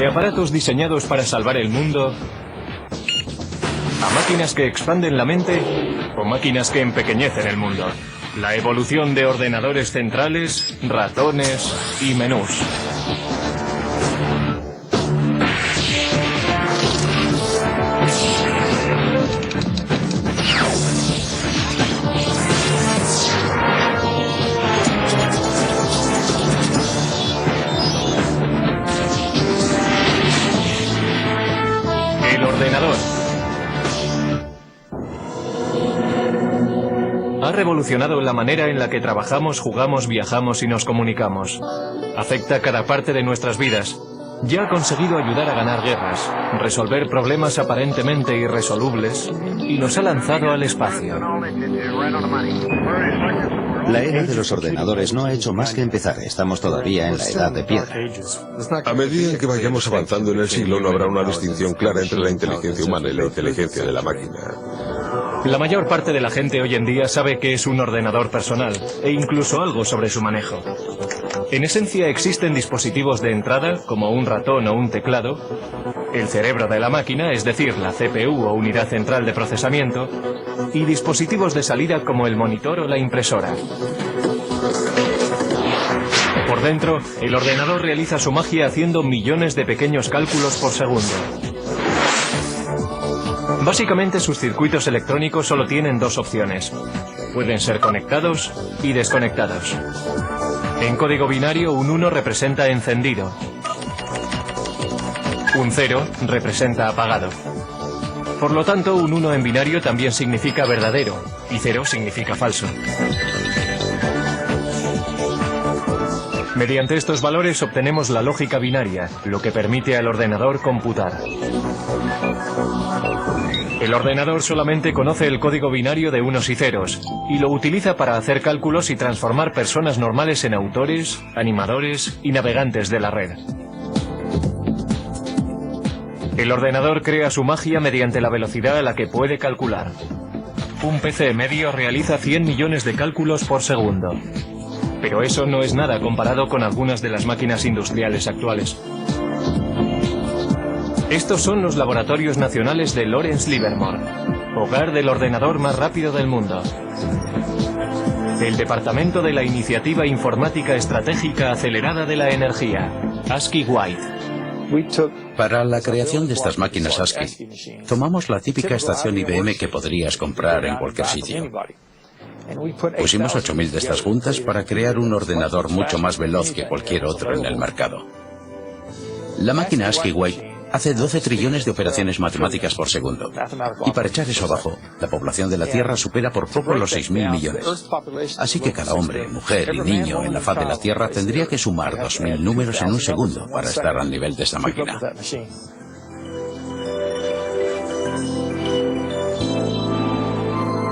De aparatos diseñados para salvar el mundo, a máquinas que expanden la mente o máquinas que empequeñecen el mundo. La evolución de ordenadores centrales, ratones y menús. El ordenador ha revolucionado la manera en la que trabajamos, jugamos, viajamos y nos comunicamos. Afecta cada parte de nuestras vidas. Ya ha conseguido ayudar a ganar guerras, resolver problemas aparentemente irresolubles y nos ha lanzado al espacio. La era de los ordenadores no ha hecho más que empezar. Estamos todavía en la edad de piedra. A medida que vayamos avanzando en el siglo, no habrá una distinción clara entre la inteligencia humana y la inteligencia de la máquina. La mayor parte de la gente hoy en día sabe qué es un ordenador personal, e incluso algo sobre su manejo. En esencia existen dispositivos de entrada, como un ratón o un teclado, el cerebro de la máquina, es decir, la CPU o unidad central de procesamiento, y dispositivos de salida como el monitor o la impresora. Por dentro, el ordenador realiza su magia haciendo millones de pequeños cálculos por segundo. Básicamente sus circuitos electrónicos solo tienen dos opciones. Pueden ser conectados y desconectados. En código binario, un 1 representa encendido. Un 0 representa apagado. Por lo tanto, un 1 en binario también significa verdadero y 0 significa falso. Mediante estos valores obtenemos la lógica binaria, lo que permite al ordenador computar. El ordenador solamente conoce el código binario de unos y ceros, y lo utiliza para hacer cálculos y transformar personas normales en autores, animadores y navegantes de la red. El ordenador crea su magia mediante la velocidad a la que puede calcular. Un PC medio realiza 100 millones de cálculos por segundo. Pero eso no es nada comparado con algunas de las máquinas industriales actuales. Estos son los laboratorios nacionales de Lawrence Livermore, hogar del ordenador más rápido del mundo. El Departamento de la Iniciativa Informática Estratégica Acelerada de la Energía, ASCII White. Para la creación de estas máquinas ASCII, tomamos la típica estación IBM que podrías comprar en cualquier sitio. Pusimos 8000 de estas juntas para crear un ordenador mucho más veloz que cualquier otro en el mercado. La máquina ASCII White hace 12 trillones de operaciones matemáticas por segundo. Y para echar eso abajo, la población de la Tierra supera por poco los 6.000 millones. Así que cada hombre, mujer y niño en la faz de la Tierra tendría que sumar 2.000 números en un segundo para estar al nivel de esta máquina.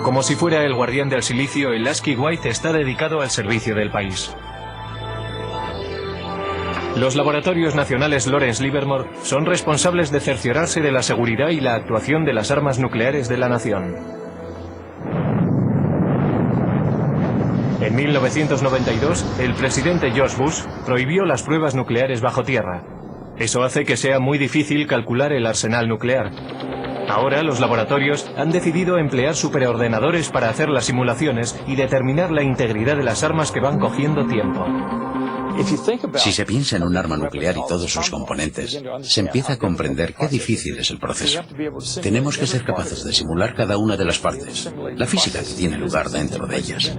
Como si fuera el guardián del silicio, el ASCII White está dedicado al servicio del país. Los laboratorios nacionales Lawrence Livermore son responsables de cerciorarse de la seguridad y la actuación de las armas nucleares de la nación. En 1992, el presidente George Bush prohibió las pruebas nucleares bajo tierra. Eso hace que sea muy difícil calcular el arsenal nuclear. Ahora los laboratorios han decidido emplear superordenadores para hacer las simulaciones y determinar la integridad de las armas que van cogiendo tiempo. Si se piensa en un arma nuclear y todos sus componentes, se empieza a comprender qué difícil es el proceso. Tenemos que ser capaces de simular cada una de las partes, la física que tiene lugar dentro de ellas.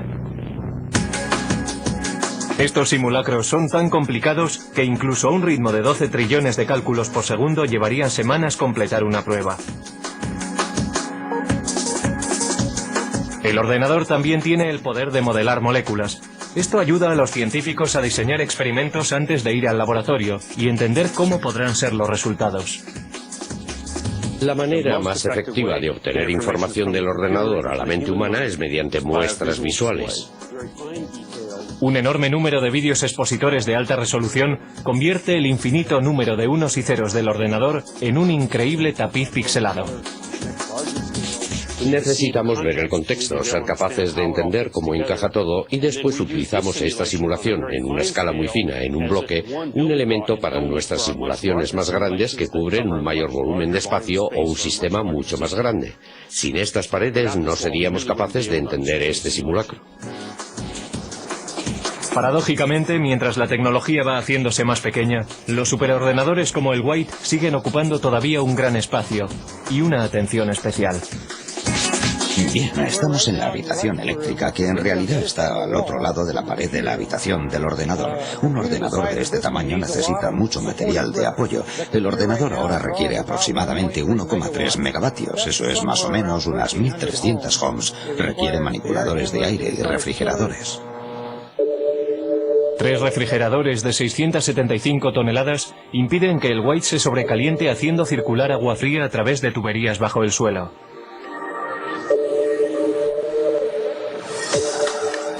Estos simulacros son tan complicados que incluso a un ritmo de 12 trillones de cálculos por segundo llevarían semanas completar una prueba. El ordenador también tiene el poder de modelar moléculas. Esto ayuda a los científicos a diseñar experimentos antes de ir al laboratorio y entender cómo podrán ser los resultados. La manera más efectiva de obtener información del ordenador a la mente humana es mediante muestras visuales. Un enorme número de vídeos expositores de alta resolución convierte el infinito número de unos y ceros del ordenador en un increíble tapiz pixelado. Necesitamos ver el contexto, ser capaces de entender cómo encaja todo y después utilizamos esta simulación en una escala muy fina, en un bloque, un elemento para nuestras simulaciones más grandes que cubren un mayor volumen de espacio o un sistema mucho más grande. Sin estas paredes no seríamos capaces de entender este simulacro. Paradójicamente, mientras la tecnología va haciéndose más pequeña, los superordenadores como el White siguen ocupando todavía un gran espacio y una atención especial. Bien, estamos en la habitación eléctrica, que en realidad está al otro lado de la pared de la habitación del ordenador. Un ordenador de este tamaño necesita mucho material de apoyo. El ordenador ahora requiere aproximadamente 1,3 megavatios, eso es más o menos unas 1300 ohms. Requiere manipuladores de aire y refrigeradores. 3 refrigeradores de 675 toneladas impiden que el White se sobrecaliente haciendo circular agua fría a través de tuberías bajo el suelo.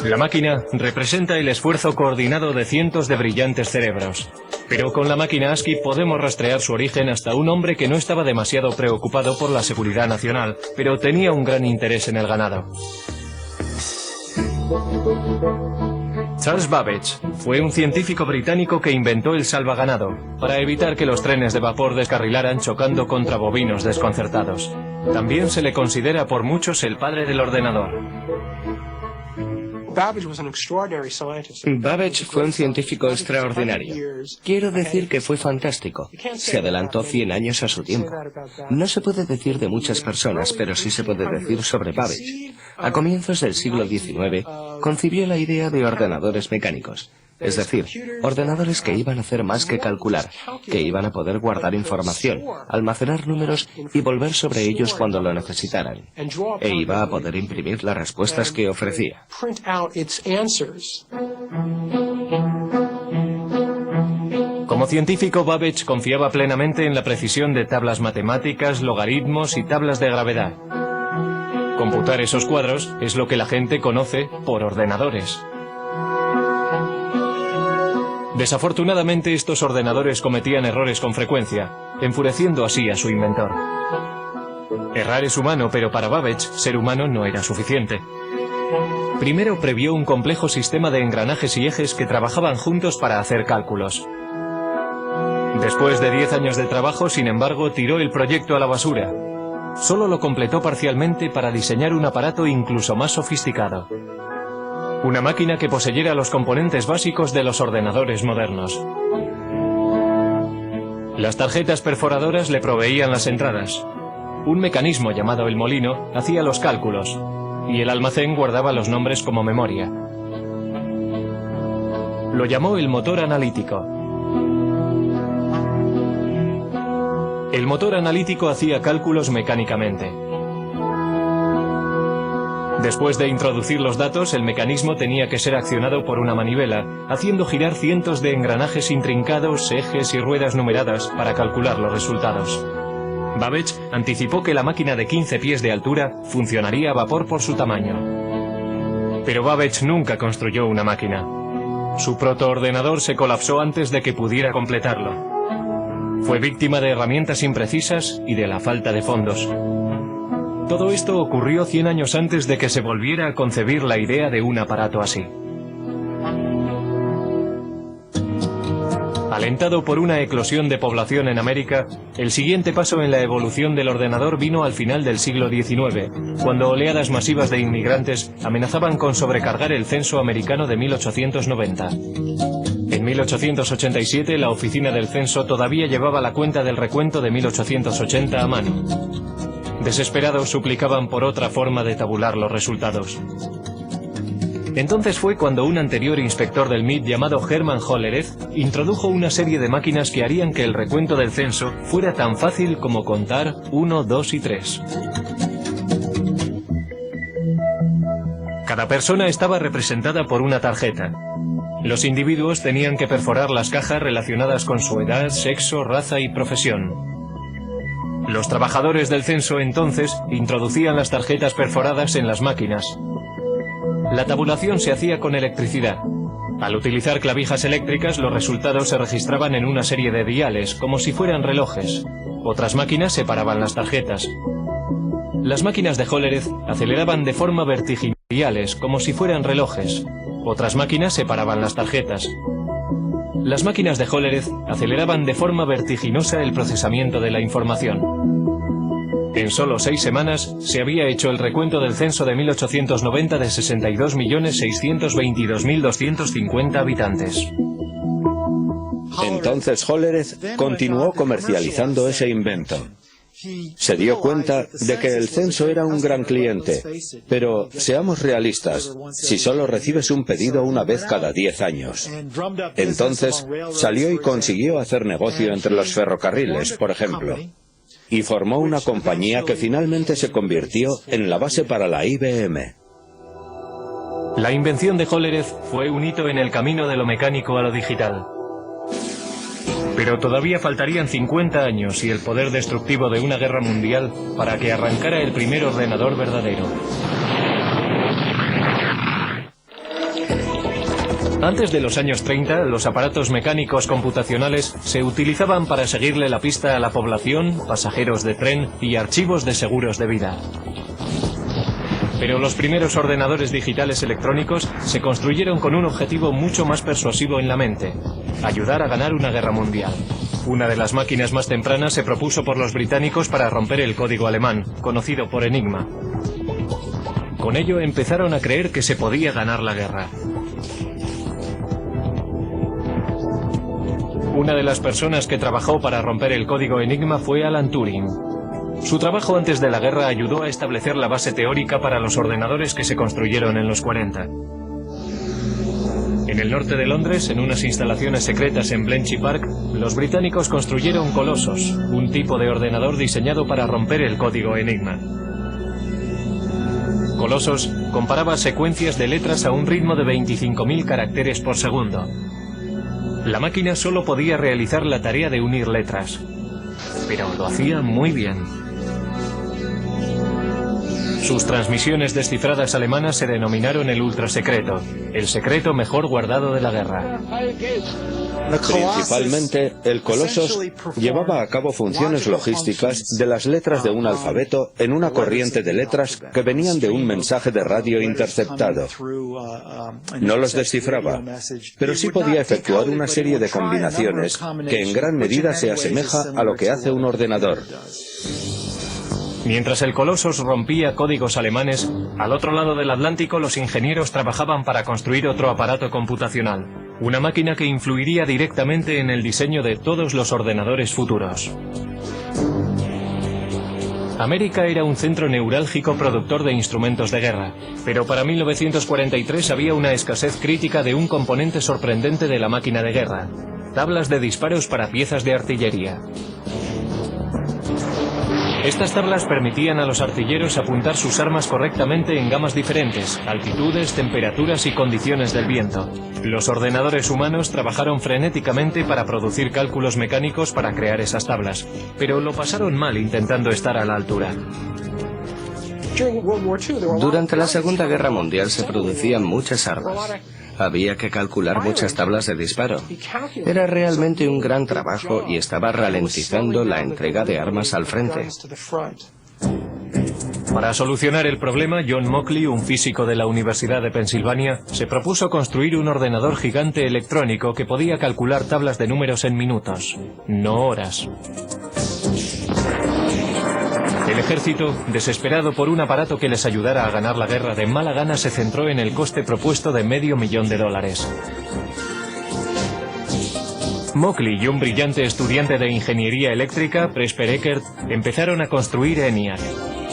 La máquina representa el esfuerzo coordinado de cientos de brillantes cerebros. Pero con la máquina ASCII podemos rastrear su origen hasta un hombre que no estaba demasiado preocupado por la seguridad nacional, pero tenía un gran interés en el ganado. Charles Babbage fue un científico británico que inventó el salvaganado para evitar que los trenes de vapor descarrilaran chocando contra bovinos desconcertados. También se le considera por muchos el padre del ordenador. Babbage fue un científico extraordinario. Quiero decir que fue fantástico. Se adelantó 100 años a su tiempo. No se puede decir de muchas personas, pero sí se puede decir sobre Babbage. A comienzos del siglo XIX, concibió la idea de ordenadores mecánicos. Es decir, ordenadores que iban a hacer más que calcular, que iban a poder guardar información, almacenar números y volver sobre ellos cuando lo necesitaran. E iba a poder imprimir las respuestas que ofrecía. Como científico, Babbage confiaba plenamente en la precisión de tablas matemáticas, logaritmos y tablas de gravedad. Computar esos cuadros es lo que la gente conoce por ordenadores. Desafortunadamente, estos ordenadores cometían errores con frecuencia, enfureciendo así a su inventor. Errar es humano, pero para Babbage, ser humano no era suficiente. Primero previó un complejo sistema de engranajes y ejes que trabajaban juntos para hacer cálculos. Después de 10 años de trabajo, sin embargo, tiró el proyecto a la basura. Solo lo completó parcialmente para diseñar un aparato incluso más sofisticado. Una máquina que poseyera los componentes básicos de los ordenadores modernos. Las tarjetas perforadoras le proveían las entradas. Un mecanismo llamado el molino hacía los cálculos, y el almacén guardaba los nombres como memoria. Lo llamó el motor analítico. El motor analítico hacía cálculos mecánicamente. Después de introducir los datos, el mecanismo tenía que ser accionado por una manivela, haciendo girar cientos de engranajes intrincados, ejes y ruedas numeradas para calcular los resultados. Babbage anticipó que la máquina de 15 pies de altura funcionaría a vapor por su tamaño. Pero Babbage nunca construyó una máquina. Su protoordenador se colapsó antes de que pudiera completarlo. Fue víctima de herramientas imprecisas y de la falta de fondos. Todo esto ocurrió 100 años antes de que se volviera a concebir la idea de un aparato así. Alentado por una eclosión de población en América, el siguiente paso en la evolución del ordenador vino al final del siglo XIX, cuando oleadas masivas de inmigrantes amenazaban con sobrecargar el censo americano de 1890. En 1887, la oficina del censo todavía llevaba la cuenta del recuento de 1880 a mano. Desesperados suplicaban por otra forma de tabular los resultados. Entonces fue cuando un anterior inspector del MIT llamado Hermann Hollerith introdujo una serie de máquinas que harían que el recuento del censo fuera tan fácil como contar 1, 2 y 3. Cada persona estaba representada por una tarjeta. Los individuos tenían que perforar las cajas relacionadas con su edad, sexo, raza y profesión. Los trabajadores del censo entonces introducían las tarjetas perforadas en las máquinas. La tabulación se hacía con electricidad. Al utilizar clavijas eléctricas, los resultados se registraban en una serie de diales, como si fueran relojes. Otras máquinas separaban las tarjetas. Las máquinas de Hollerith aceleraban de forma vertiginales, como si fueran relojes. Otras máquinas separaban las tarjetas. Las máquinas de Hollerith aceleraban de forma vertiginosa el procesamiento de la información. En solo 6 semanas se había hecho el recuento del censo de 1890 de 62.622.250 habitantes. Entonces Hollerith continuó comercializando ese invento. Se dio cuenta de que el censo era un gran cliente, pero seamos realistas, si solo recibes un pedido una vez cada 10 años. Entonces salió y consiguió hacer negocio entre los ferrocarriles, por ejemplo, y formó una compañía que finalmente se convirtió en la base para la IBM. La invención de Hollerith fue un hito en el camino de lo mecánico a lo digital. Pero todavía faltarían 50 años y el poder destructivo de una guerra mundial para que arrancara el primer ordenador verdadero. Antes de los años 30, los aparatos mecánicos computacionales se utilizaban para seguirle la pista a la población, pasajeros de tren y archivos de seguros de vida. Pero los primeros ordenadores digitales electrónicos se construyeron con un objetivo mucho más persuasivo en la mente: ayudar a ganar una guerra mundial. Una de las máquinas más tempranas se propuso por los británicos para romper el código alemán, conocido por Enigma. Con ello empezaron a creer que se podía ganar la guerra. Una de las personas que trabajó para romper el código Enigma fue Alan Turing. Su trabajo antes de la guerra ayudó a establecer la base teórica para los ordenadores que se construyeron en los 40. En el norte de Londres, en unas instalaciones secretas en Bletchley Park, los británicos construyeron Colossus, un tipo de ordenador diseñado para romper el código Enigma. Colossus comparaba secuencias de letras a un ritmo de 25.000 caracteres por segundo. La máquina solo podía realizar la tarea de unir letras, pero lo hacía muy bien. Sus transmisiones descifradas alemanas se denominaron el ultrasecreto, el secreto mejor guardado de la guerra. Principalmente, el Colossus llevaba a cabo funciones logísticas de las letras de un alfabeto en una corriente de letras que venían de un mensaje de radio interceptado. No los descifraba, pero sí podía efectuar una serie de combinaciones que en gran medida se asemeja a lo que hace un ordenador. Mientras el Colossus rompía códigos alemanes, al otro lado del Atlántico los ingenieros trabajaban para construir otro aparato computacional, una máquina que influiría directamente en el diseño de todos los ordenadores futuros. América era un centro neurálgico productor de instrumentos de guerra, pero para 1943 había una escasez crítica de un componente sorprendente de la máquina de guerra: tablas de disparos para piezas de artillería. Estas tablas permitían a los artilleros apuntar sus armas correctamente en gamas diferentes, altitudes, temperaturas y condiciones del viento. Los ordenadores humanos trabajaron frenéticamente para producir cálculos mecánicos para crear esas tablas, pero lo pasaron mal intentando estar a la altura. Durante la Segunda Guerra Mundial se producían muchas armas. Había que calcular muchas tablas de disparo. Era realmente un gran trabajo y estaba ralentizando la entrega de armas al frente. Para solucionar el problema, John Mockley, un físico de la Universidad de Pensilvania, se propuso construir un ordenador gigante electrónico que podía calcular tablas de números en minutos, no horas. El ejército, desesperado por un aparato que les ayudara a ganar la guerra, de mala gana se centró en el coste propuesto de $500,000. Mockley y un brillante estudiante de ingeniería eléctrica, Presper Eckert, empezaron a construir ENIAC,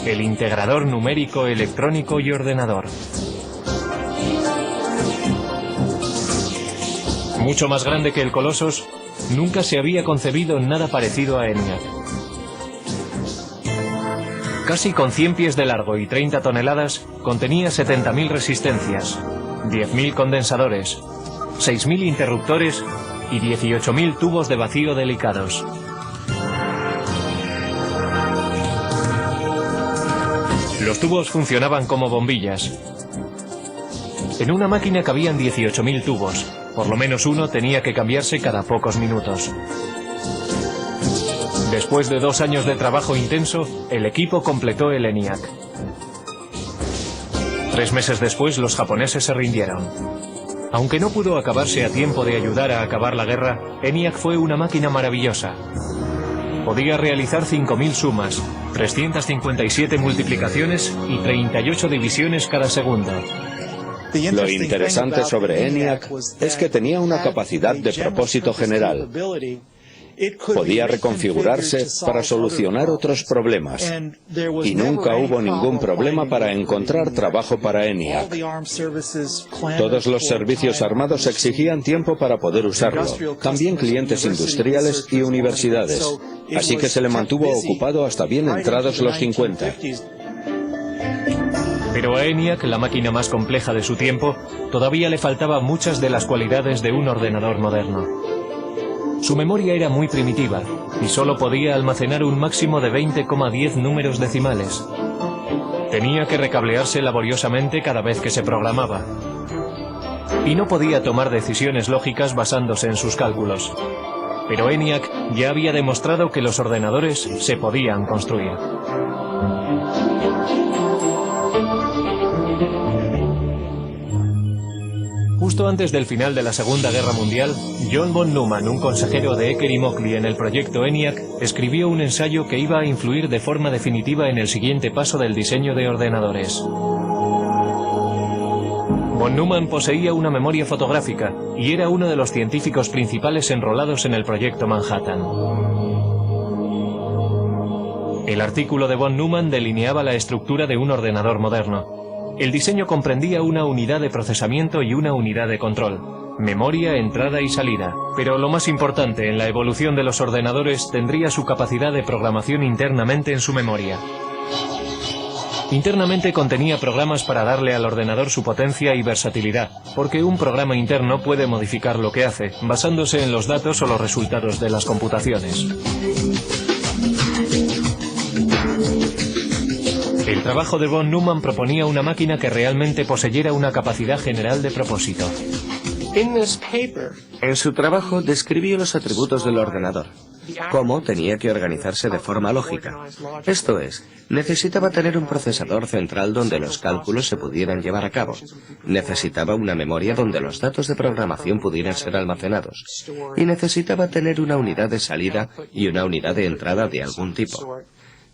el integrador numérico, electrónico y ordenador. Mucho más grande que el Colossus, nunca se había concebido nada parecido a ENIAC. Casi con 100 pies de largo y 30 toneladas, contenía 70.000 resistencias, 10.000 condensadores, 6.000 interruptores y 18.000 tubos de vacío delicados. Los tubos funcionaban como bombillas. En una máquina cabían 18.000 tubos, por lo menos uno tenía que cambiarse cada pocos minutos. Después de 2 años de trabajo intenso, el equipo completó el ENIAC. 3 meses después, los japoneses se rindieron. Aunque no pudo acabarse a tiempo de ayudar a acabar la guerra, ENIAC fue una máquina maravillosa. Podía realizar 5.000 sumas, 357 multiplicaciones y 38 divisiones cada segundo. Lo interesante sobre ENIAC es que tenía una capacidad de propósito general. Podía reconfigurarse para solucionar otros problemas. Y nunca hubo ningún problema para encontrar trabajo para ENIAC. Todos los servicios armados exigían tiempo para poder usarlo. También clientes industriales y universidades. Así que se le mantuvo ocupado hasta bien entrados los 50. Pero a ENIAC, la máquina más compleja de su tiempo, todavía le faltaban muchas de las cualidades de un ordenador moderno. Su memoria era muy primitiva y solo podía almacenar un máximo de 20,10 números decimales. Tenía que recablearse laboriosamente cada vez que se programaba. Y no podía tomar decisiones lógicas basándose en sus cálculos. Pero ENIAC ya había demostrado que los ordenadores se podían construir. Justo antes del final de la Segunda Guerra Mundial, John von Neumann, un consejero de Ecker y Mockley en el proyecto ENIAC, escribió un ensayo que iba a influir de forma definitiva en el siguiente paso del diseño de ordenadores. Von Neumann poseía una memoria fotográfica y era uno de los científicos principales enrolados en el proyecto Manhattan. El artículo de von Neumann delineaba la estructura de un ordenador moderno. El diseño comprendía una unidad de procesamiento y una unidad de control, memoria, entrada y salida. Pero lo más importante en la evolución de los ordenadores tendría su capacidad de programación internamente en su memoria. Internamente contenía programas para darle al ordenador su potencia y versatilidad, porque un programa interno puede modificar lo que hace, basándose en los datos o los resultados de las computaciones. El trabajo de von Neumann proponía una máquina que realmente poseyera una capacidad general de propósito. En su trabajo describió los atributos del ordenador, cómo tenía que organizarse de forma lógica. Esto es, necesitaba tener un procesador central donde los cálculos se pudieran llevar a cabo. Necesitaba una memoria donde los datos de programación pudieran ser almacenados. Y necesitaba tener una unidad de salida y una unidad de entrada de algún tipo.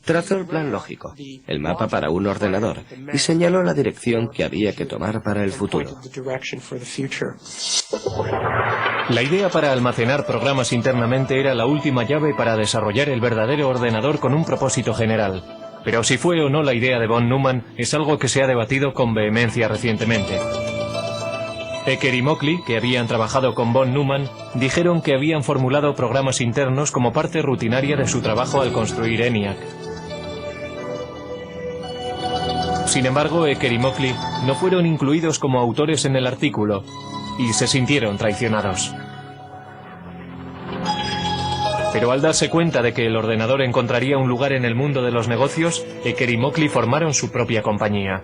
Trazó el plan lógico, el mapa para un ordenador, y señaló la dirección que había que tomar para el futuro. La idea para almacenar programas internamente era la última llave para desarrollar el verdadero ordenador con un propósito general. Pero si fue o no la idea de von Neumann es algo que se ha debatido con vehemencia recientemente. Ecker y Mockley, que habían trabajado con von Neumann, dijeron que habían formulado programas internos como parte rutinaria de su trabajo al construir ENIAC. Sin embargo, Ecker y Mockley no fueron incluidos como autores en el artículo y se sintieron traicionados. Pero al darse cuenta de que el ordenador encontraría un lugar en el mundo de los negocios, Ecker y Mockley formaron su propia compañía.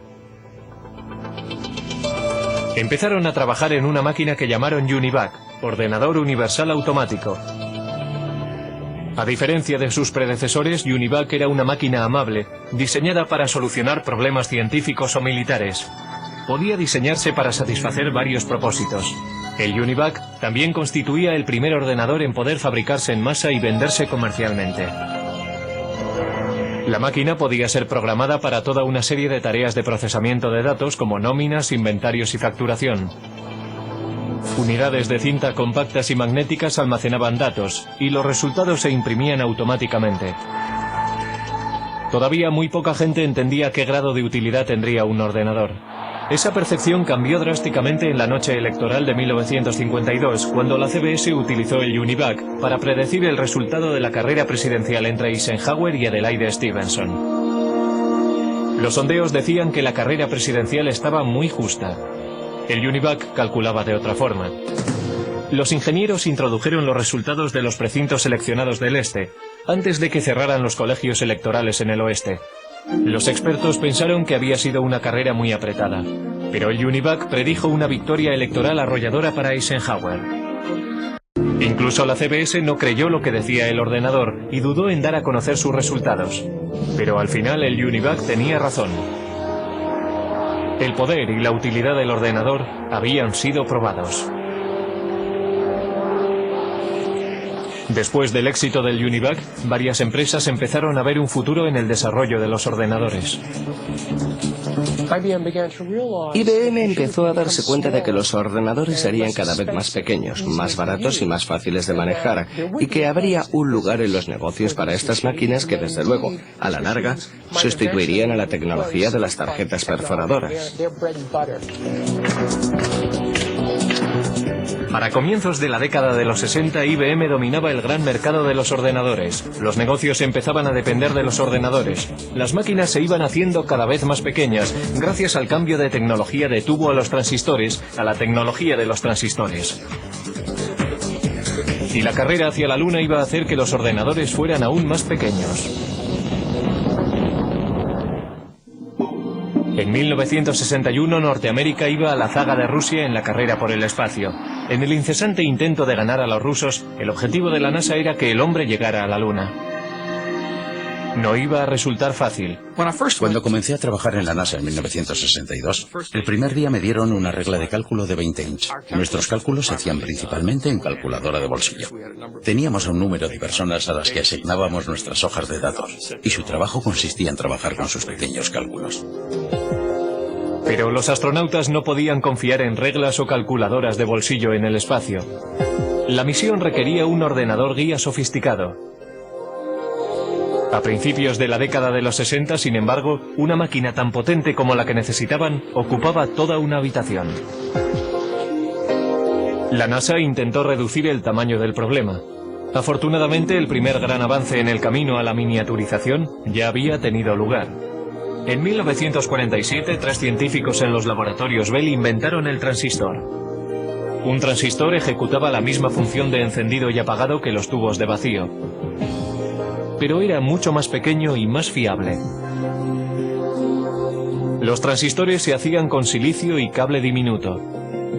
Empezaron a trabajar en una máquina que llamaron UNIVAC, Ordenador Universal Automático. A diferencia de sus predecesores, UNIVAC era una máquina amable, diseñada para solucionar problemas científicos o militares. Podía diseñarse para satisfacer varios propósitos. El UNIVAC también constituía el primer ordenador en poder fabricarse en masa y venderse comercialmente. La máquina podía ser programada para toda una serie de tareas de procesamiento de datos como nóminas, inventarios y facturación. Unidades de cinta compactas y magnéticas almacenaban datos, y los resultados se imprimían automáticamente. Todavía muy poca gente entendía qué grado de utilidad tendría un ordenador. Esa percepción cambió drásticamente en la noche electoral de 1952, cuando la CBS utilizó el UNIVAC para predecir el resultado de la carrera presidencial entre Eisenhower y Adelaide Stevenson. Los sondeos decían que la carrera presidencial estaba muy justa. El UNIVAC calculaba de otra forma. Los ingenieros introdujeron los resultados de los precintos seleccionados del este, antes de que cerraran los colegios electorales en el oeste. Los expertos pensaron que había sido una carrera muy apretada, pero el UNIVAC predijo una victoria electoral arrolladora para Eisenhower. En Incluso la CBS no creyó lo que decía el ordenador y dudó en dar a conocer sus resultados. Pero al final el Univac tenía razón. El poder y la utilidad del ordenador habían sido probados. Después del éxito del Univac, varias empresas empezaron a ver un futuro en el desarrollo de los ordenadores. IBM empezó a darse cuenta de que los ordenadores serían cada vez más pequeños, más baratos y más fáciles de manejar, y que habría un lugar en los negocios para estas máquinas que, desde luego, a la larga, sustituirían a la tecnología de las tarjetas perforadoras. Para comienzos de la década de los 60, IBM dominaba el gran mercado de los ordenadores. Los negocios empezaban a depender de los ordenadores. Las máquinas se iban haciendo cada vez más pequeñas, gracias al cambio de tecnología de tubo a los transistores, a la tecnología de los transistores. Y la carrera hacia la luna iba a hacer que los ordenadores fueran aún más pequeños. En 1961, Norteamérica iba a la zaga de Rusia en la carrera por el espacio. En el incesante intento de ganar a los rusos, el objetivo de la NASA era que el hombre llegara a la Luna. No iba a resultar fácil. Cuando comencé a trabajar en la NASA en 1962, el primer día me dieron una regla de cálculo de 20 inch. Nuestros cálculos se hacían principalmente en calculadora de bolsillo. Teníamos un número de personas a las que asignábamos nuestras hojas de datos, y su trabajo consistía en trabajar con sus pequeños cálculos. Pero los astronautas no podían confiar en reglas o calculadoras de bolsillo en el espacio. La misión requería un ordenador guía sofisticado. A principios de la década de los 60, sin embargo, una máquina tan potente como la que necesitaban ocupaba toda una habitación. La NASA intentó reducir el tamaño del problema. Afortunadamente, el primer gran avance en el camino a la miniaturización ya había tenido lugar. En 1947, 3 científicos en los laboratorios Bell inventaron el transistor. Un transistor ejecutaba la misma función de encendido y apagado que los tubos de vacío, pero era mucho más pequeño y más fiable. Los transistores se hacían con silicio y cable diminuto.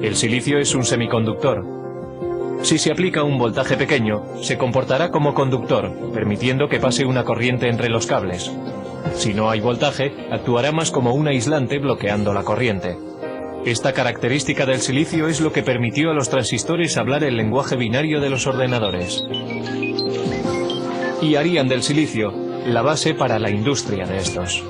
El silicio es un semiconductor. Si se aplica un voltaje pequeño, se comportará como conductor, permitiendo que pase una corriente entre los cables. Si no hay voltaje, actuará más como un aislante bloqueando la corriente. Esta característica del silicio es lo que permitió a los transistores hablar el lenguaje binario de los ordenadores. Y harían del silicio la base para la industria de estos.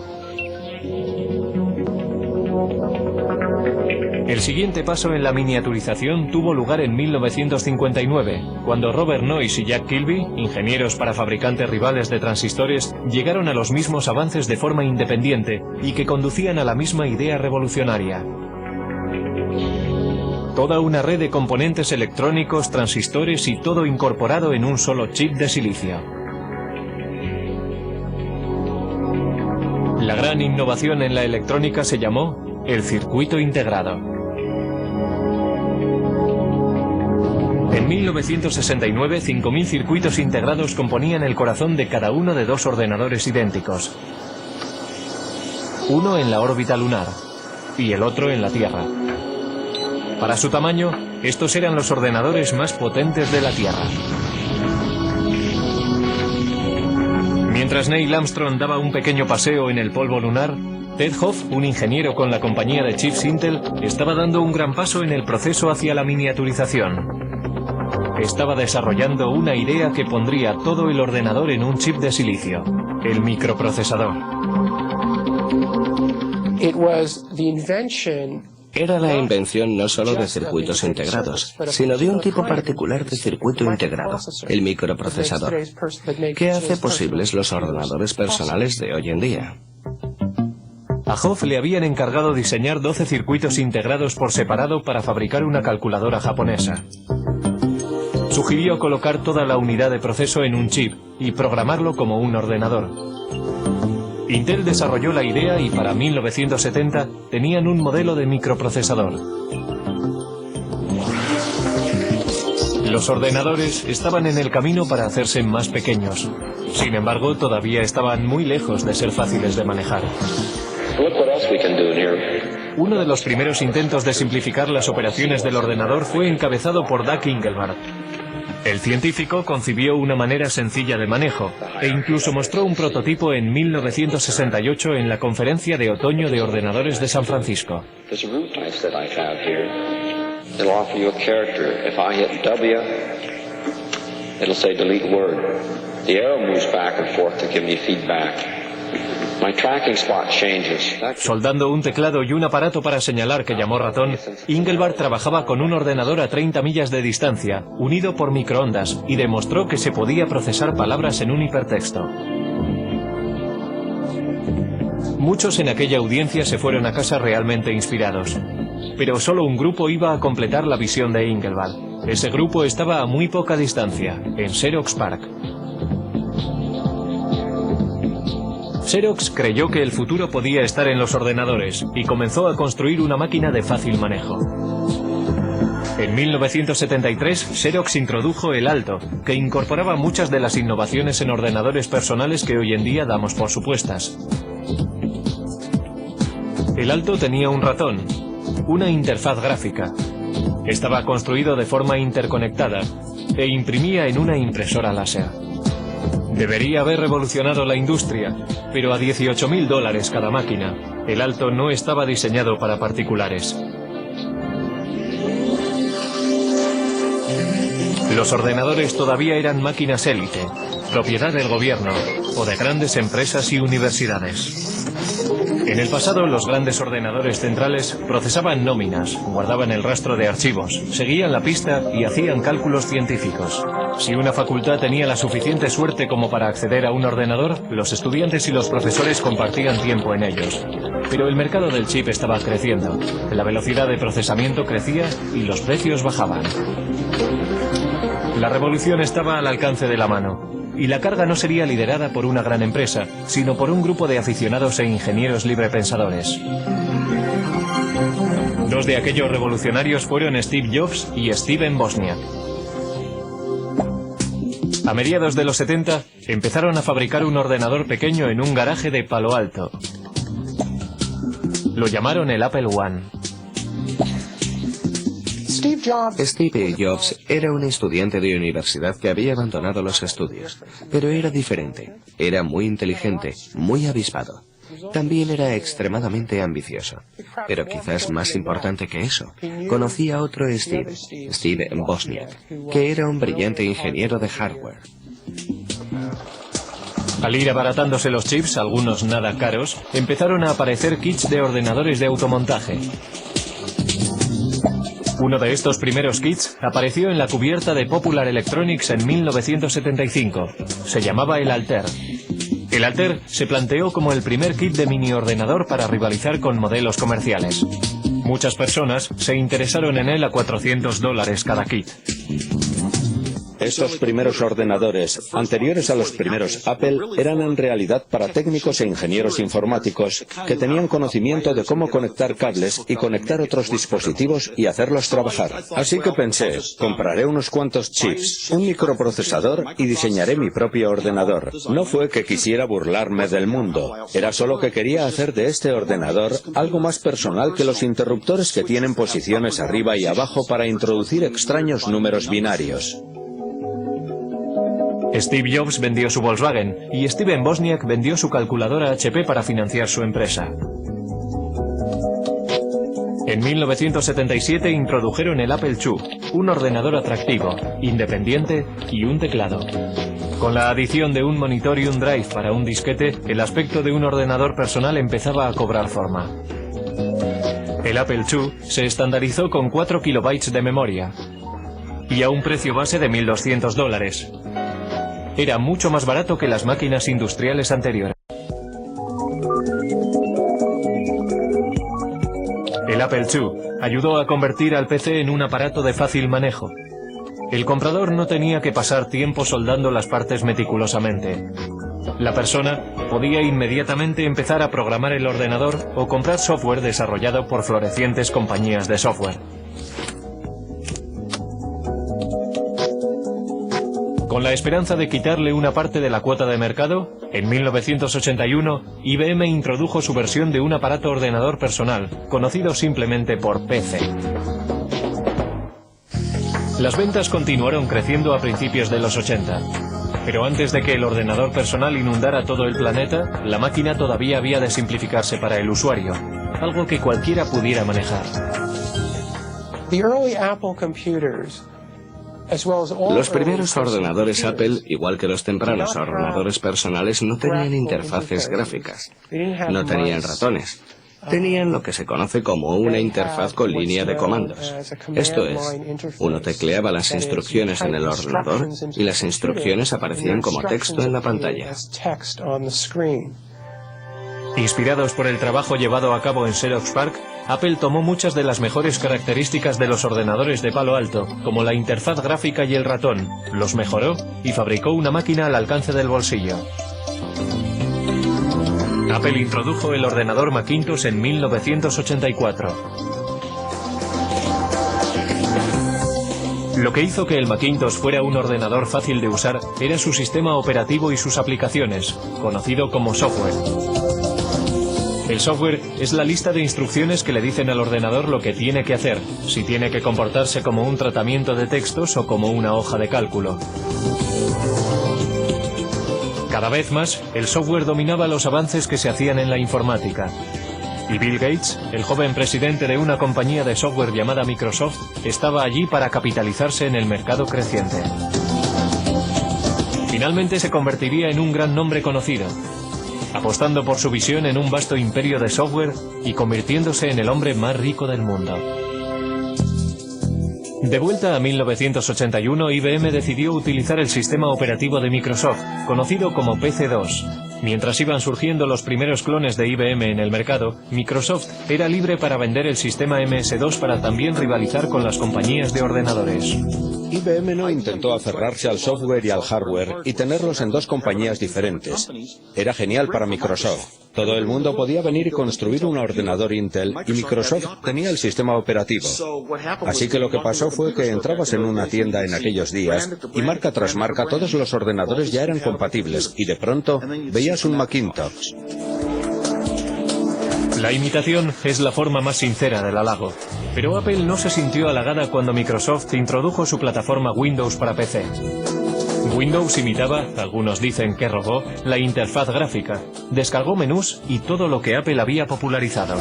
El siguiente paso en la miniaturización tuvo lugar en 1959, cuando Robert Noyce y Jack Kilby, ingenieros para fabricantes rivales de transistores, llegaron a los mismos avances de forma independiente y que conducían a la misma idea revolucionaria. Toda una red de componentes electrónicos, transistores y todo incorporado en un solo chip de silicio. La gran innovación en la electrónica se llamó el circuito integrado. En 1969, 5.000 circuitos integrados componían el corazón de cada uno de 2 ordenadores idénticos. Uno en la órbita lunar y el otro en la Tierra. Para su tamaño, estos eran los ordenadores más potentes de la Tierra. Mientras Neil Armstrong daba un pequeño paseo en el polvo lunar, Ted Hoff, un ingeniero con la compañía de chips Intel, estaba dando un gran paso en el proceso hacia la miniaturización. Estaba desarrollando una idea que pondría todo el ordenador en un chip de silicio, el microprocesador. Era la invención no solo de circuitos integrados, sino de un tipo particular de circuito integrado, el microprocesador, que hace posibles los ordenadores personales de hoy en día. A Hoff le habían encargado diseñar 12 circuitos integrados por separado para fabricar una calculadora japonesa. Sugirió colocar toda la unidad de proceso en un chip y programarlo como un ordenador. Intel desarrolló la idea y para 1970 tenían un modelo de microprocesador. Los ordenadores estaban en el camino para hacerse más pequeños. Sin embargo, todavía estaban muy lejos de ser fáciles de manejar. Uno de los primeros intentos de simplificar las operaciones del ordenador fue encabezado por Doug Engelbart. El científico concibió una manera sencilla de manejo e incluso mostró un prototipo en 1968 en la Conferencia de Otoño de Ordenadores de San Francisco. Soldando un teclado y un aparato para señalar que llamó ratón, Engelbart trabajaba con un ordenador a 30 millas de distancia, unido por microondas, y demostró que se podía procesar palabras en un hipertexto. Muchos en aquella audiencia se fueron a casa realmente inspirados. Pero solo un grupo iba a completar la visión de Engelbart. Ese grupo estaba a muy poca distancia, en Xerox PARC. Xerox creyó que el futuro podía estar en los ordenadores y comenzó a construir una máquina de fácil manejo. En 1973, Xerox introdujo el Alto, que incorporaba muchas de las innovaciones en ordenadores personales que hoy en día damos por supuestas. El Alto tenía un ratón, una interfaz gráfica, estaba construido de forma interconectada e imprimía en una impresora láser. Debería haber revolucionado la industria, pero a $18.000 cada máquina, el Alto no estaba diseñado para particulares. Los ordenadores todavía eran máquinas élite, propiedad del gobierno o de grandes empresas y universidades. En el pasado, los grandes ordenadores centrales procesaban nóminas, guardaban el rastro de archivos, seguían la pista y hacían cálculos científicos. Si una facultad tenía la suficiente suerte como para acceder a un ordenador, los estudiantes y los profesores compartían tiempo en ellos. Pero el mercado del chip estaba creciendo, la velocidad de procesamiento crecía y los precios bajaban. La revolución estaba al alcance de la mano. Y la carga no sería liderada por una gran empresa, sino por un grupo de aficionados e ingenieros librepensadores. Dos de aquellos revolucionarios fueron Steve Jobs y Steven Wozniak. A mediados de los 70, empezaron a fabricar un ordenador pequeño en un garaje de Palo Alto. Lo llamaron el Apple I. Steve Jobs era un estudiante de universidad que había abandonado los estudios, pero era diferente. Era muy inteligente, muy avispado. También era extremadamente ambicioso. Pero quizás más importante que eso, conocía a otro Steve Wozniak, que era un brillante ingeniero de hardware. Al ir abaratándose los chips, algunos nada caros, empezaron a aparecer kits de ordenadores de automontaje. Uno de estos primeros kits apareció en la cubierta de Popular Electronics en 1975. Se llamaba el Altair. El Altair se planteó como el primer kit de mini ordenador para rivalizar con modelos comerciales. Muchas personas se interesaron en él a $400 cada kit. Estos primeros ordenadores, anteriores a los primeros Apple, eran en realidad para técnicos e ingenieros informáticos que tenían conocimiento de cómo conectar cables y conectar otros dispositivos y hacerlos trabajar. Así que pensé, compraré unos cuantos chips, un microprocesador y diseñaré mi propio ordenador. No fue que quisiera burlarme del mundo, era solo que quería hacer de este ordenador algo más personal que los interruptores que tienen posiciones arriba y abajo para introducir extraños números binarios. Steve Jobs vendió su Volkswagen y Steven Wozniak vendió su calculadora HP para financiar su empresa. En 1977 introdujeron el Apple II, un ordenador atractivo, independiente y un teclado. Con la adición de un monitor y un drive para un disquete, el aspecto de un ordenador personal empezaba a cobrar forma. El Apple II se estandarizó con 4 kilobytes de memoria y a un precio base de $1.200. Era mucho más barato que las máquinas industriales anteriores. El Apple II ayudó a convertir al PC en un aparato de fácil manejo. El comprador no tenía que pasar tiempo soldando las partes meticulosamente. La persona podía inmediatamente empezar a programar el ordenador o comprar software desarrollado por florecientes compañías de software. Con la esperanza de quitarle una parte de la cuota de mercado, en 1981, IBM introdujo su versión de un aparato ordenador personal, conocido simplemente por PC. Las ventas continuaron creciendo a principios de los 80. Pero antes de que el ordenador personal inundara todo el planeta, la máquina todavía había de simplificarse para el usuario, algo que cualquiera pudiera manejar. Los primeros ordenadores Apple, igual que los tempranos ordenadores personales, no tenían interfaces gráficas, no tenían ratones. Tenían lo que se conoce como una interfaz con línea de comandos. Esto es, uno tecleaba las instrucciones en el ordenador y las instrucciones aparecían como texto en la pantalla. Inspirados por el trabajo llevado a cabo en Xerox PARC, Apple tomó muchas de las mejores características de los ordenadores de Palo Alto, como la interfaz gráfica y el ratón, los mejoró y fabricó una máquina al alcance del bolsillo. Apple introdujo el ordenador Macintosh en 1984. Lo que hizo que el Macintosh fuera un ordenador fácil de usar era su sistema operativo y sus aplicaciones, conocido como software. El software es la lista de instrucciones que le dicen al ordenador lo que tiene que hacer, si tiene que comportarse como un tratamiento de textos o como una hoja de cálculo. Cada vez más, el software dominaba los avances que se hacían en la informática. Y Bill Gates, el joven presidente de una compañía de software llamada Microsoft, estaba allí para capitalizarse en el mercado creciente. Finalmente se convertiría en un gran nombre conocido, apostando por su visión en un vasto imperio de software y convirtiéndose en el hombre más rico del mundo. De vuelta a 1981, IBM decidió utilizar el sistema operativo de Microsoft, conocido como PC-2. Mientras iban surgiendo los primeros clones de IBM en el mercado, Microsoft era libre para vender el sistema MS-2 para también rivalizar con las compañías de ordenadores. IBM no intentó aferrarse al software y al hardware y tenerlos en dos compañías diferentes. Era genial para Microsoft. Todo el mundo podía venir y construir un ordenador Intel y Microsoft tenía el sistema operativo. Así que lo que pasó fue que entrabas en una tienda en aquellos días y marca tras marca todos los ordenadores ya eran compatibles y de pronto veías un Macintosh. La imitación es la forma más sincera del halago, pero Apple no se sintió halagada cuando Microsoft introdujo su plataforma Windows para PC. Windows imitaba, algunos dicen que robó, la interfaz gráfica, descargó menús y todo lo que Apple había popularizado.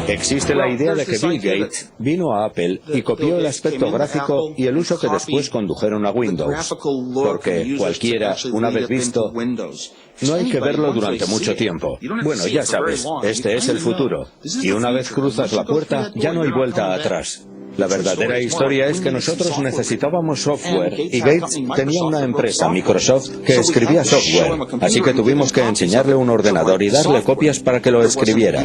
Existe la idea de que Bill Gates vino a Apple y copió el aspecto gráfico y el uso que después condujeron a Windows, porque cualquiera, una vez visto, no hay que verlo durante mucho tiempo. Bueno, ya sabes, este es el futuro, y una vez cruzas la puerta, ya no hay vuelta atrás. La verdadera historia es que nosotros necesitábamos software y Gates tenía una empresa, Microsoft, que escribía software, así que tuvimos que enseñarle un ordenador y darle copias para que lo escribiera.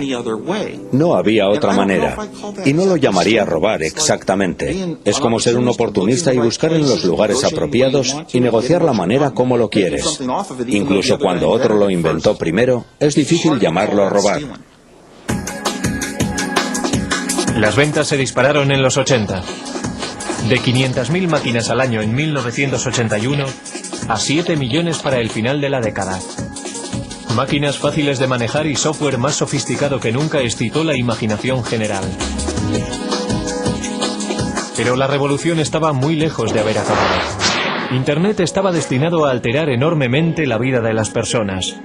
No había otra manera. Y no lo llamaría robar exactamente. Es como ser un oportunista y buscar en los lugares apropiados y negociar la manera como lo quieres. Incluso cuando otro lo inventó primero, es difícil llamarlo robar. Las ventas se dispararon en los 80. De 500.000 máquinas al año en 1981 a 7 millones para el final de la década. Máquinas fáciles de manejar y software más sofisticado que nunca excitó la imaginación general. Pero la revolución estaba muy lejos de haber acabado. Internet estaba destinado a alterar enormemente la vida de las personas.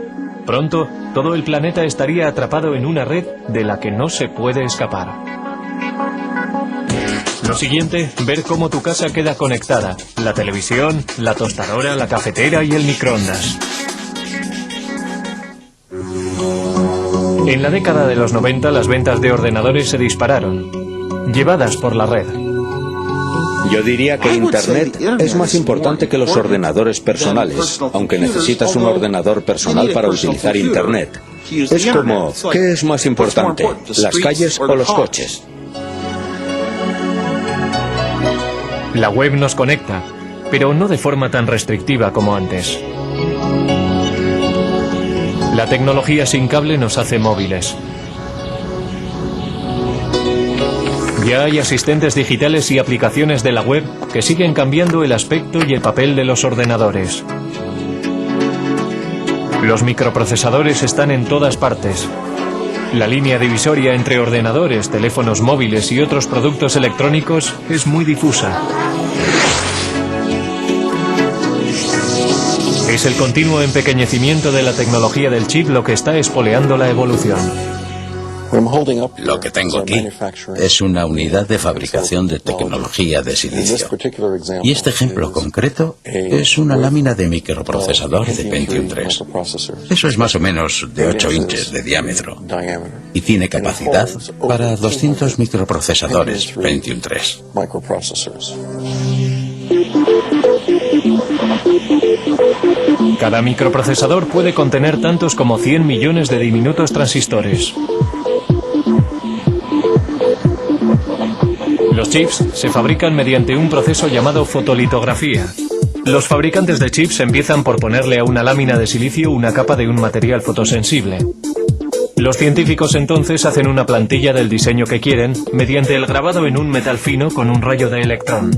Pronto, todo el planeta estaría atrapado en una red de la que no se puede escapar. Lo siguiente, ver cómo tu casa queda conectada. La televisión, la tostadora, la cafetera y el microondas. En la década de los 90 las ventas de ordenadores se dispararon, llevadas por la red. Yo diría que Internet es más importante que los ordenadores personales, aunque necesitas un ordenador personal para utilizar Internet. Es como, ¿qué es más importante? ¿Las calles o los coches? La web nos conecta, pero no de forma tan restrictiva como antes. La tecnología sin cable nos hace móviles. Ya hay asistentes digitales y aplicaciones de la web que siguen cambiando el aspecto y el papel de los ordenadores. Los microprocesadores están en todas partes. La línea divisoria entre ordenadores, teléfonos móviles y otros productos electrónicos es muy difusa. Es el continuo empequeñecimiento de la tecnología del chip lo que está espoleando la evolución. Lo que tengo aquí es una unidad de fabricación de tecnología de silicio. Y este ejemplo concreto es una lámina de microprocesador de Pentium 3. Eso es más o menos de 8 inches de diámetro. Y tiene capacidad para 200 microprocesadores Pentium 3. Cada microprocesador puede contener tantos como 100 millones de diminutos transistores. Los chips se fabrican mediante un proceso llamado fotolitografía. Los fabricantes de chips empiezan por ponerle a una lámina de silicio una capa de un material fotosensible. Los científicos entonces hacen una plantilla del diseño que quieren mediante el grabado en un metal fino con un rayo de electrón.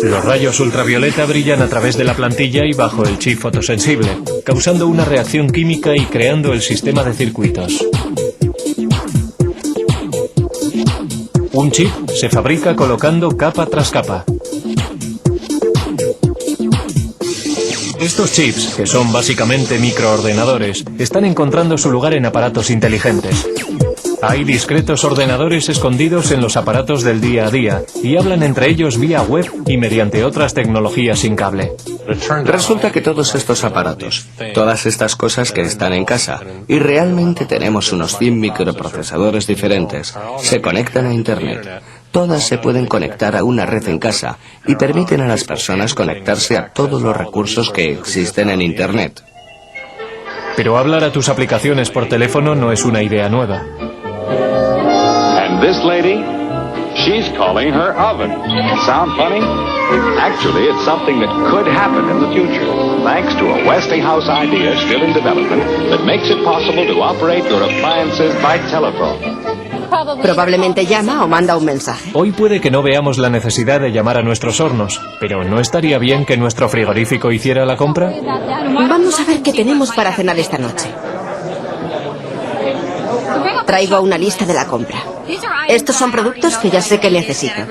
Los rayos ultravioleta brillan a través de la plantilla y bajo el chip fotosensible, causando una reacción química y creando el sistema de circuitos. Un chip se fabrica colocando capa tras capa. Estos chips, que son básicamente microordenadores, están encontrando su lugar en aparatos inteligentes. Hay discretos ordenadores escondidos en los aparatos del día a día y hablan entre ellos vía web y mediante otras tecnologías sin cable. Resulta que todos estos aparatos, todas estas cosas que están en casa, y realmente tenemos unos 100 microprocesadores diferentes, se conectan a Internet. Todas se pueden conectar a una red en casa y permiten a las personas conectarse a todos los recursos que existen en Internet. Pero hablar a tus aplicaciones por teléfono no es una idea nueva. And this lady, she's calling her oven. Sound funny? Actually, it's something that could happen in the future, thanks to a Westinghouse idea still in development that makes it possible to operate your appliances by telephone. Probablemente llama o manda un mensaje. Hoy puede que no veamos la necesidad de llamar a nuestros hornos, pero ¿no estaría bien que nuestro frigorífico hiciera la compra? Vamos a ver qué tenemos para cenar esta noche. Traigo una lista de la compra. Estos son productos que ya sé que necesito.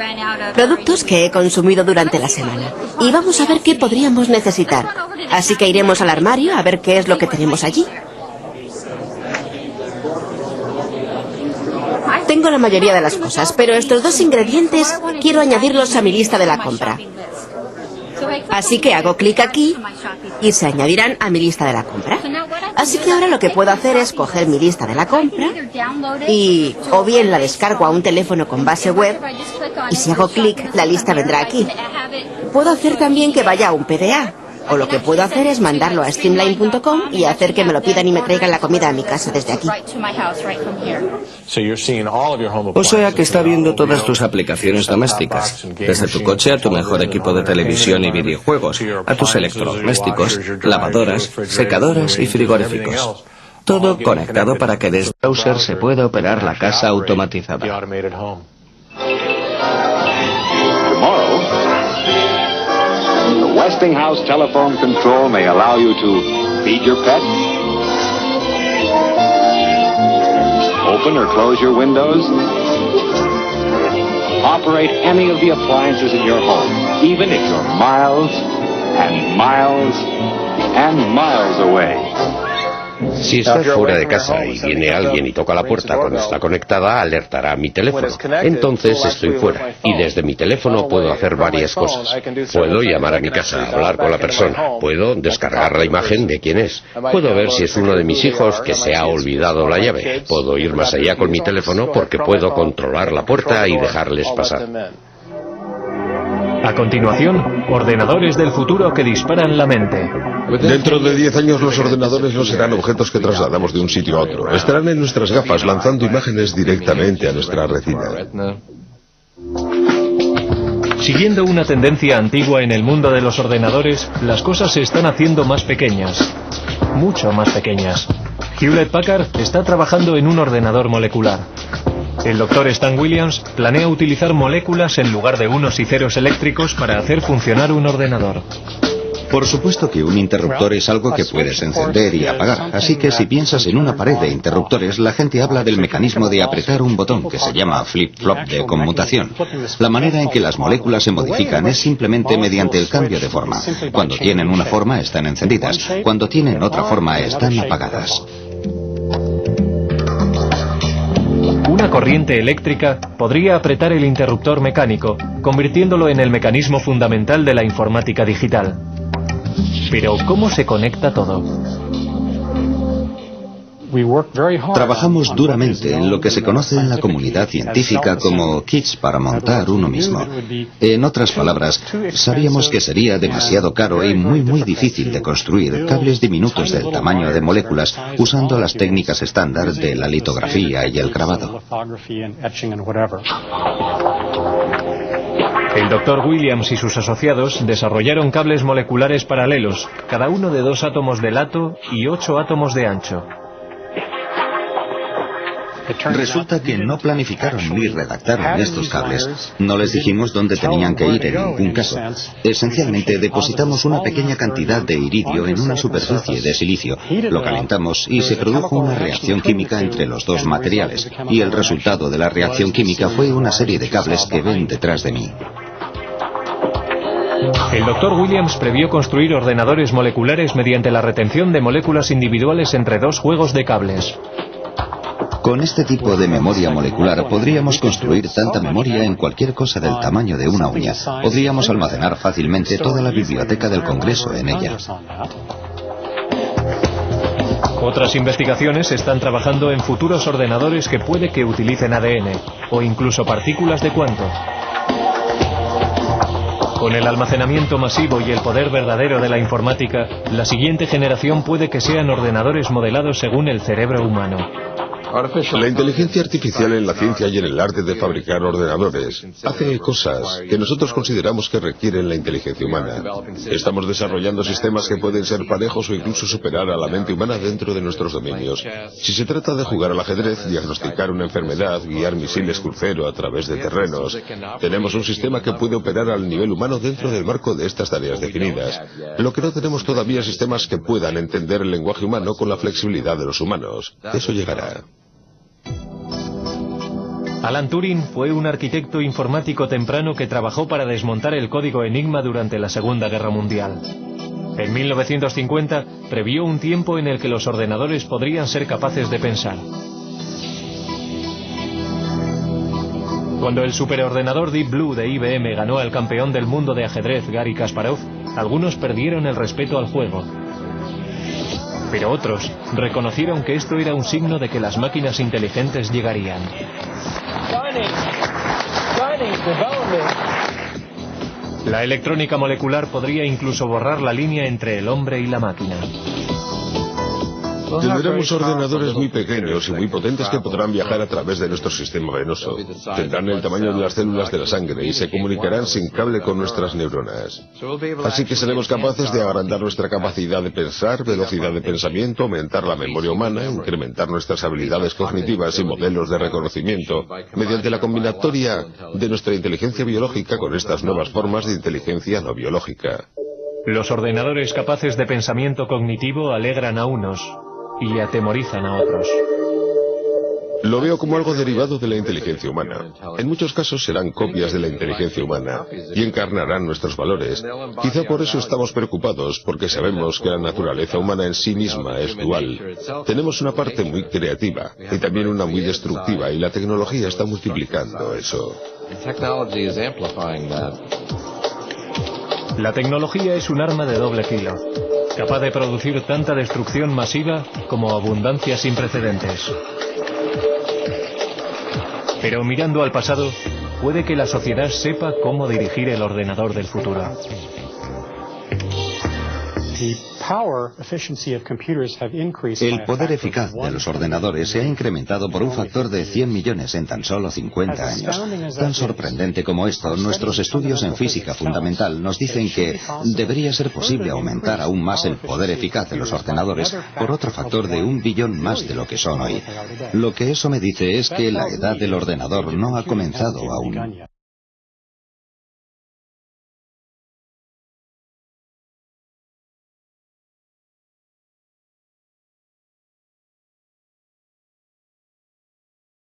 Productos que he consumido durante la semana. Y vamos a ver qué podríamos necesitar. Así que iremos al armario a ver qué es lo que tenemos allí. Tengo la mayoría de las cosas, pero estos dos ingredientes quiero añadirlos a mi lista de la compra. Así que hago clic aquí y se añadirán a mi lista de la compra. Así que ahora lo que puedo hacer es coger mi lista de la compra y o bien la descargo a un teléfono con base web y si hago clic la lista vendrá aquí. Puedo hacer también que vaya a un PDA. O lo que puedo hacer es mandarlo a streamline.com y hacer que me lo pidan y me traigan la comida a mi casa desde aquí. O sea que está viendo todas tus aplicaciones domésticas, desde tu coche a tu mejor equipo de televisión y videojuegos, a tus electrodomésticos, lavadoras, secadoras y frigoríficos. Todo conectado para que desde el browser se pueda operar la casa automatizada. Westinghouse telephone control may allow you to feed your pet, open or close your windows, operate any of the appliances in your home, even if you're miles and miles and miles away. Si estoy fuera de casa y viene alguien y toca la puerta cuando está conectada, alertará a mi teléfono. Entonces estoy fuera y desde mi teléfono puedo hacer varias cosas. Puedo llamar a mi casa, hablar con la persona, puedo descargar la imagen de quién es, puedo ver si es uno de mis hijos que se ha olvidado la llave, puedo ir más allá con mi teléfono porque puedo controlar la puerta y dejarles pasar. A continuación, ordenadores del futuro que disparan la mente. Dentro de 10 años los ordenadores no serán objetos que trasladamos de un sitio a otro. Estarán en nuestras gafas lanzando imágenes directamente a nuestra retina. Siguiendo una tendencia antigua en el mundo de los ordenadores, las cosas se están haciendo más pequeñas. Mucho más pequeñas. Hewlett Packard está trabajando en un ordenador molecular. El Dr. Stan Williams planea utilizar moléculas en lugar de unos y ceros eléctricos para hacer funcionar un ordenador. Por supuesto que un interruptor es algo que puedes encender y apagar, así que si piensas en una pared de interruptores, la gente habla del mecanismo de apretar un botón que se llama flip-flop de conmutación. La manera en que las moléculas se modifican es simplemente mediante el cambio de forma. Cuando tienen una forma están encendidas, cuando tienen otra forma están apagadas. Una corriente eléctrica podría apretar el interruptor mecánico, convirtiéndolo en el mecanismo fundamental de la informática digital. Pero, ¿cómo se conecta todo? Trabajamos duramente en lo que se conoce en la comunidad científica como kits para montar uno mismo. En otras palabras, sabíamos que sería demasiado caro y muy difícil de construir cables diminutos del tamaño de moléculas usando las técnicas estándar de la litografía y el grabado. El Dr. Williams y sus asociados desarrollaron cables moleculares paralelos, cada uno de 2 átomos de lato y 8 átomos de ancho. Resulta que no planificaron ni redactaron estos cables. No les dijimos dónde tenían que ir en ningún caso. Esencialmente depositamos una pequeña cantidad de iridio en una superficie de silicio, lo calentamos y se produjo una reacción química entre los dos materiales. Y el resultado de la reacción química fue una serie de cables que ven detrás de mí. El Dr. Williams previó construir ordenadores moleculares mediante la retención de moléculas individuales entre 2 juegos de cables. Con este tipo de memoria molecular podríamos construir tanta memoria en cualquier cosa del tamaño de una uña. Podríamos almacenar fácilmente toda la biblioteca del Congreso en ella. Otras investigaciones están trabajando en futuros ordenadores que puede que utilicen ADN o incluso partículas de cuanto. Con el almacenamiento masivo y el poder verdadero de la informática, la siguiente generación puede que sean ordenadores modelados según el cerebro humano. La inteligencia artificial en la ciencia y en el arte de fabricar ordenadores hace cosas que nosotros consideramos que requieren la inteligencia humana. Estamos desarrollando sistemas que pueden ser parejos o incluso superar a la mente humana dentro de nuestros dominios. Si se trata de jugar al ajedrez, diagnosticar una enfermedad, guiar misiles crucero a través de terrenos, tenemos un sistema que puede operar al nivel humano dentro del marco de estas tareas definidas. Lo que no tenemos todavía es sistemas que puedan entender el lenguaje humano con la flexibilidad de los humanos. Eso llegará. Alan Turing fue un arquitecto informático temprano que trabajó para desmontar el código Enigma durante la Segunda Guerra Mundial. En 1950 previó un tiempo en el que los ordenadores podrían ser capaces de pensar. Cuando el superordenador Deep Blue de IBM ganó al campeón del mundo de ajedrez Garry Kasparov, algunos perdieron el respeto al juego. Pero otros reconocieron que esto era un signo de que las máquinas inteligentes llegarían. La electrónica molecular podría incluso borrar la línea entre el hombre y la máquina. Tendremos ordenadores muy pequeños y muy potentes que podrán viajar a través de nuestro sistema venoso. Tendrán el tamaño de las células de la sangre y se comunicarán sin cable con nuestras neuronas. Así que seremos capaces de agrandar nuestra capacidad de pensar, velocidad de pensamiento, aumentar la memoria humana, incrementar nuestras habilidades cognitivas y modelos de reconocimiento mediante la combinatoria de nuestra inteligencia biológica con estas nuevas formas de inteligencia no biológica. Los ordenadores capaces de pensamiento cognitivo alegran a unos y atemorizan a otros. Lo veo como algo derivado de la inteligencia humana. En muchos casos serán copias de la inteligencia humana y encarnarán nuestros valores. Quizá por eso estamos preocupados, porque sabemos que la naturaleza humana en sí misma es dual. Tenemos una parte muy creativa y también una muy destructiva, y la tecnología está multiplicando eso. La tecnología es un arma de doble filo, capaz de producir tanta destrucción masiva como abundancia sin precedentes. Pero mirando al pasado, puede que la sociedad sepa cómo dirigir el ordenador del futuro. El poder eficaz de los ordenadores se ha incrementado por un factor de 100 millones en tan solo 50 años. Tan sorprendente como esto, nuestros estudios en física fundamental nos dicen que debería ser posible aumentar aún más el poder eficaz de los ordenadores por otro factor de 1 billón más de lo que son hoy. Lo que eso me dice es que la edad del ordenador no ha comenzado aún.